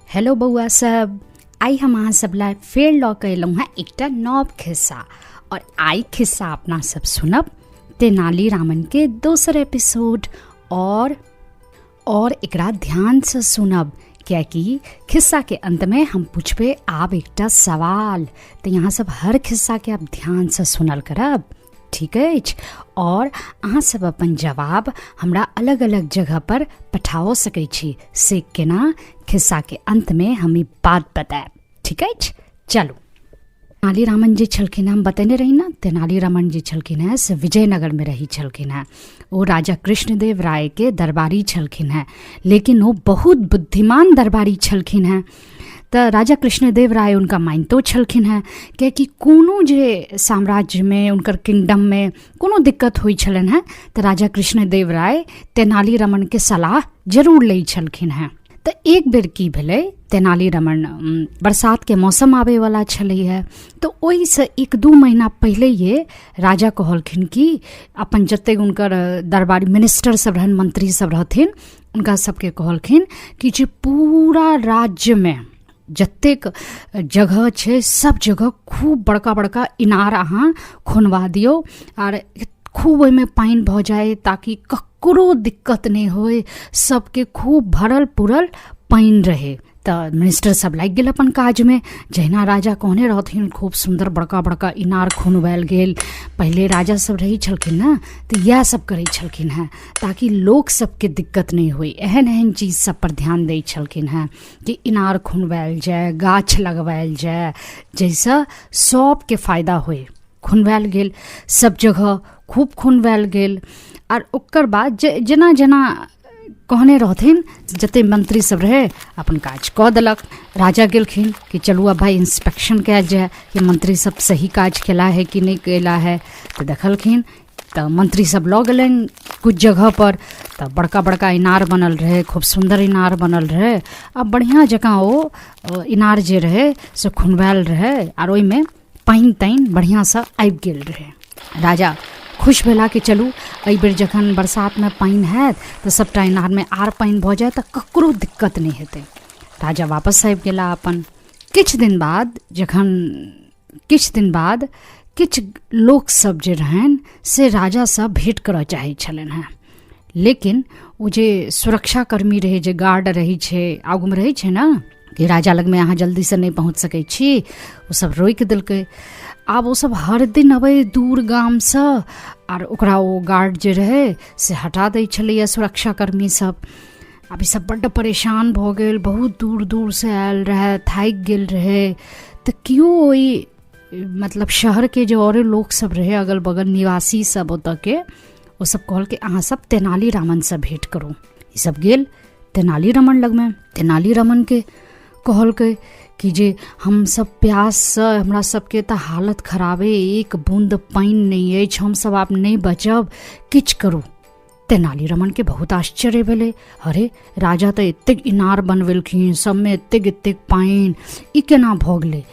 Hello बउआ सब, आई हम अहाँ सब ला फेर लऽ के अयलहुँ हेँ एकटा नव खिस्सा। और आई खिस्सा अपना सब सुनब तेनाली रामन के दोसर एपिसोड। और एकरा ध्यान से सुनब, कियाकि खिस्सा के अंत में हम पूछबे आब एकटा सवाल। तो यहाँ सब हर खिस्सा के आप ध्यान से सुनल करब, ठीक अछि। और अहाँ सब अपन जवाब हमरा अलग अलग जगह पर पठाओ सकै छी, से केना खिस्सा के अंत में हम ई बात बताएब, ठीक अछि। चलू, तेनाली रामन जी छलखिन, हम बतेने रही ना, तेनाली रामन जी छलखिन हैं से विजयनगर में रही छलखिन हैं। वो राजा कृष्णदेव राय के दरबारी छलखिन हैं, लेकिन वो बहुत बुद्धिमान दरबारी छलखिन हैं। तो राजा कृष्णदेव राय उनका मानतो छलखिन हैं, कियाकि कोनो जे साम्राज्य में उनकर किंगडम में कोनो दिक्कत हुई छलन हैं तो राजा कृष्णदेव राय तेनाली रामन के सलाह जरूर लै छलखिन हैं। तो एक बेर की भेलै, तेनाली रामन बरसात के मौसम आवे वाला छलै है, तो ओहि से 1-2 महीना पहले ये राजा कहलखिन कि अपन जतेक उनकर दरबारी मिनिस्टर सब रहन, मंत्री सब रहथिन, उनका सबके कहलखिन कि जे पूरा राज्य में जतेक जगह छै सब जगह खूब बड़का बड़का इनार अहाँ खुनवा दियौ और खूब ओहिमे पानि भऽ जाए, ताकि ककरो दिक्कत नहीं होए, सबके खूब भरल पुरल पानि रहे। तो मिनिस्टर सब लागि गेल अपन काज में। जहिना राजा कहने रहथिन, खूब सुंदर बड़का बड़का इनार खुनवायल गेल। पहले राजा सब रही छलखिन ना, तो यह सब करै छलखिन हैं ताकि लोग सबके दिक्कत नहीं हुई। एहन एहन चीज सब पर ध्यान दै छलखिन हैं कि इनार खुनवायल जाए, गाछ लगवायल जाए, जैसा सबके फायदा होए। खुनवायल गेल, सब जगह खूब खुनवायल गेल। और ओकर बाद जेना जेना कहने रहथिन, जते मंत्री सब रहे अपन काज कऽ देलक। राजा गेलखिन कि चलू अब भाई इंस्पेक्शन कयल जाए कि मंत्री सब सही काज केला है कि नहीं केला है। तो देखलखिन, तो मंत्री सब लऽ गेलनि कुछ जगह पर, तो बड़का बड़का इनार बनल रहे, खूब सुंदर इनार बनल रहे। अब बढ़िया जकाँ ओ इनार जे रहे से खुनवायल रहे और ओहिमे पानि तानि बढ़िया से आबि गेल रहे। राजा खुश भेला कि चलू एहि बेर जखन बरसात में पानि हैत तो सबटा इनार में आर पानि भऽ जाए, तो ककरो दिक्कत नहीं हेतै। राजा वापस आबि गेला अपन। किछ दिन बाद किछ लोक सब जे रहन से राजा से भेंट करऽ चाहै छलनि हैं, लेकिन ओ जे सुरक्षा कर्मी रहे, जे गार्ड रही छै, आगू में रही छै ना कि राजा लग में अहाँ जल्दी से नहीं पहुँच सकै छी, वो सब रोकि देलकै। आब वो सब हर दिन अबै दूर गाम से और ओकरा ओ गार्ड जे रहे से हटा दै छलैया सुरक्षा कर्मी सब। अब ई सब बड्ड परेशान भऽ गेल, बहुत दूर दूर से आयल रहे, थाकि गेल रहे। तो क्यों ओई मतलब शहर के जो और लोग सब रहे, अगल बगल निवासी सब ओतऽ के, वो सब कहल कि अहाँ सब तेनाली रामन से भेंट करू। ई सब गेल तेनाली रामन लग में। तेनाली रामन के कहलकै कि जे हम सब प्यास से हमरा सबके तऽ हालत खराब है, एक बूंद पानि नहीं अछि, हम सब आब नहीं बचब, किछ करू। तेनाली रामन के बहुत आश्चर्य भेलै, अरे राजा तऽ एतेक इनार बनवेलखिन, सब में एतेक एतेक पानि, ई केना भऽ गेलै।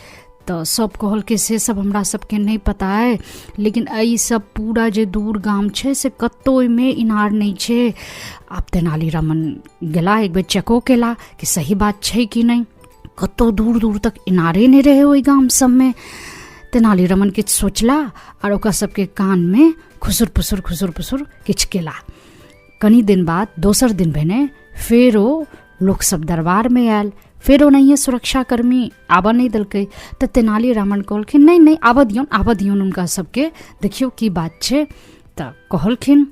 तो सब कहल कि से सब हमरा सबके नहीं पता है, लेकिन एहि सब पूरा जे दूर गाम छै से कतौ में इनार नहीं छै। आब तेनाली रामन गेला, एक बेर चेको केला कि सही बात छै कि नहीं। कतौ दूर दूर तक इनारे नहीं रहे ओहि गाम सब में। तेनाली रामन किछ सोचला और ओकरा सबके कान में खुसुर पुसुर किछ केला। कनी दिन बाद दोसर दिन भेने फेर ओ लोक सब दरबार में आयल, फेर ओनाहिए सुरक्षा कर्मी आबऽ नहीं देलकै। तो तेनाली रामन कहलखिन नहीं आबऽ दियौन उनका सबके, देखियौ की बात छै। तो कहलखिन,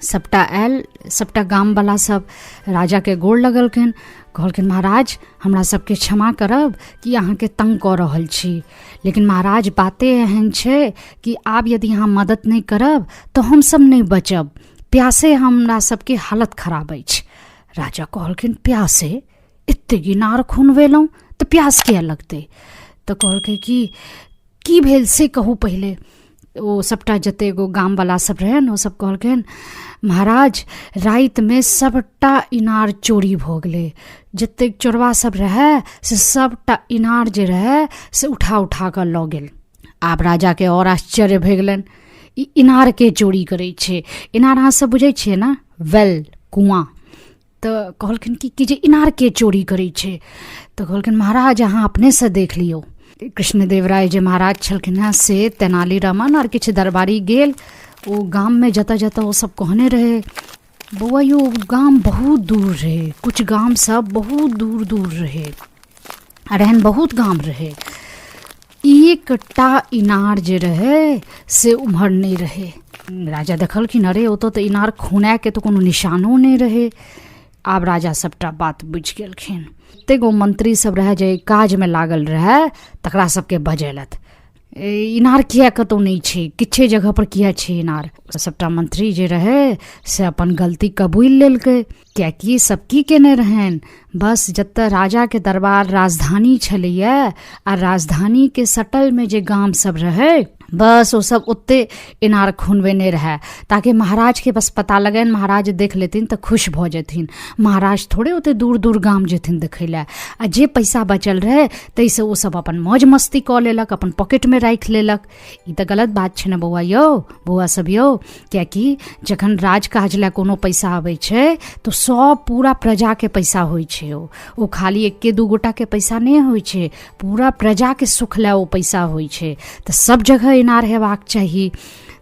सबटा आयल, सबटा गाम वाला सब राजा के गोड़ लगलखिन, कहलखिन महाराज हमरा सबके क्षमा करब कि अहाँ के तंग कऽ रहल छी, लेकिन महाराज बाते एहन छै कि आब यदि अहाँ मदद नहीं करब तो हम सब नहीं बचब, प्यासे हमरा सबके हालत खराब अछि। राजा कहलखिन, प्यासे एतेक इनार खुनवेलहुँ तो प्यास किया लगतै। तो कहलकै कि की भेल से कहू पहिले। ओ सबटा जते एगो गाम वाला सब रहे न, ओ सब कहलखिन, महाराज रात में सबटा इनार चोरी भऽ गेलै, जतेक चोरवा सब रहे से सबटा इनार जे रहे से उठा कऽ लऽ गेल। आब राजा के और आश्चर्य भऽ गेलनि, ई इनार के चोरी करै छै। इनार अहाँ सब बुझै छियै ना, वेल, कुआं। तऽ कहलखिन कि जे इनार के चोरी करै छै। तऽ कहलखिन महाराज अहाँ अपने से देख लियौ। कृष्णदेव राय जे महाराज छलखिन हेँ से तेनालीरामन और किछु दरबारी गेल ओ गाममे जतऽ जतऽ ओ सब कहने रहे। बौआ यौ गाम बहुत दूर रहे, कुछ गाम सब बहुत दूर दूर रहे, रहन बहुत गाम रहे। एकटा इनार जे रहे से उम्हर नहीं रहे। राजा देखलखिन अरे ओतऽ तऽ इनार खुनै के तो कोनो निशानो नहीं रहे। आब राजा सबटा बात बुझि गेलखिन। एतेगो मंत्री सब रहे जे काज में लागल रहे तकरा सबके बजेलत इनार किया कतौ नहीं छै, किछे जगह पर किया छै इनार। सबटा मंत्री जे रहे से अपन गलती कबूल लेलकै, कियाकि सब की केने रहन बस जतऽ राजा के दरबार राजधानी छलैया आ राजधानी के सटल में जे गाम सब रहे बस वो सब ओते इनार खुनबेने रहे ताकि महाराज के बस पता लगे, महाराज देख लेथिन तो खुश भ जेथिन। महाराज थोड़े ओते दूर दूर गाम जेथिन देखे ला। आ जे पैसा बचल रहे तैसे वो सब अपन मौज मस्ती क लेलक, अपन पॉकेट में राख लेलक। ई तो गलत बात छै ने बौआ यौ, बौआ सब यौ। कियाकि जखन राजकाज ला कोनो पैसा आबै छै तो सब पूरा प्रजा के पैसा होइ छै। ओ खाली एक्के दू गोटा के पैसा नहीं होइ छै, पूरा प्रजा के सुख ला ओ पैसा होइ छै। तो सब जगह इनार हेबाक चाही।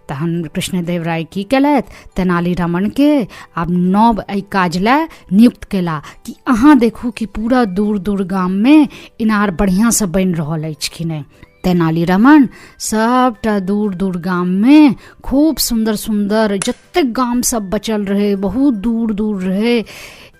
तहन कृष्णदेव राय की केलथि, तेनालीरामन के आब नव एहि काज ला नियुक्त केला कि अहाँ देखू कि पूरा दूर दूर गाम में इनार बढ़िया से बनि रहल अछि कि नहीं। तेनालीरामन सबटा दूर दूर गाम में खूब सुंदर सुंदर जते गाम सब बचल रहे बहुत दूर दूर रहे,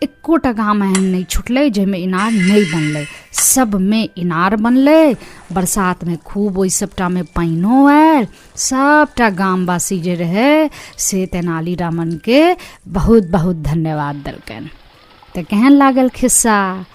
एकोटा गाम एहन नहीं छुटले जेमे इनार नहीं बनले, सब में इनार बनले। बरसात में खूब ओहि सबटा में पानिओ आयल। सबटा गामवासी जे रहे से तेनालीरामन के बहुत बहुत धन्यवाद देलकनि। तो केहन लागल खिस्सा।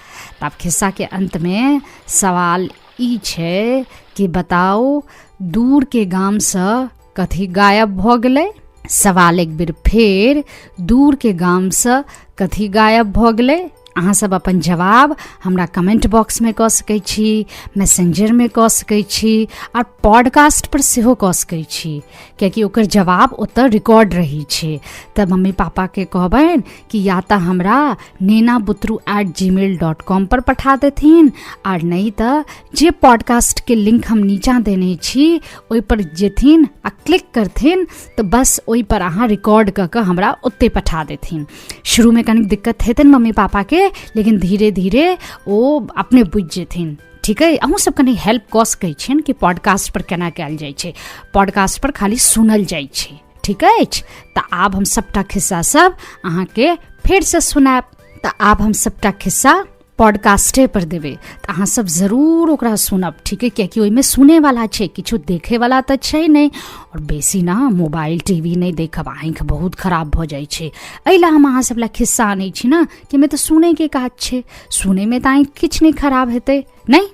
तब खिस्सा के अंत में सवाल ई छै कि बताओ दूर के गाम से कथी गायब भ गेलै। सवाल एक बेर फेर, दूर के गाम से कथी गायब भ गेलै। अहाँ सब अपन जवाब हमरा कमेंट बॉक्स में कह सकै छी, मैसेंजर में कह सकै छी और पॉडकास्ट पर सेहो कह सकै छी, कियाकि ओकर जवाब ओतऽ रिकॉर्ड रही छै। तब मम्मी पापा के कहबनि कि या तऽ हमरा nenabutru@gmail.com पर पठा देथिन और नहीं तो जे पॉडकास्ट के लिंक हम नीचा देने छी ओहि पर जेथिन आ क्लिक करथिन तो बस ओहि पर अहाँ रिकॉर्ड क के हमरा ओते पठा देथिन। शुरू में कनिक दिक्कत हेतनि मम्मी पापा के, लेकिन धीरे धीरे वो अपने बुझ जेथिन। ठीक है, अहूँ सब कनी हेल्प कऽ सकै छियनि कि पॉडकास्ट पर केना कयल जाइ छै। पॉडकास्ट पर खाली सुनल जाइ छै। ठीक अछि, तऽ आब हम सबटा खिस्सा सब अहाँके फेर से सुनाब। तऽ आब हम सबटा खिस्सा पॉडकास्टे पर देवे तो अहाँ सब जरूर ओकरा सुनब। ठीक है, कियाकि ओहिमे सुने वाला छै, किछु देखे वाला तो छै नहीं। और बेसी ना मोबाइल टीवी नहीं देखब, आँखि बहुत खराब भ जाइ छै। एहिला हम अहाँ सब ला खिस्सा आनै छी ना कि मैं तो सुने के काज छै, सुने में तो आँखि किछु नहीं खराब हेतै नहीं।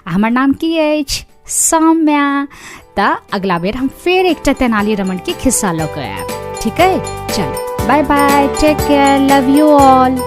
हमर नाम की अछि, सौम्या। तऽ अगला बेर हम फेर एकटा तेनालीरामन के खिस्सा लऽ कऽ आयब। ठीक है, चल bye bye, take care, love you all.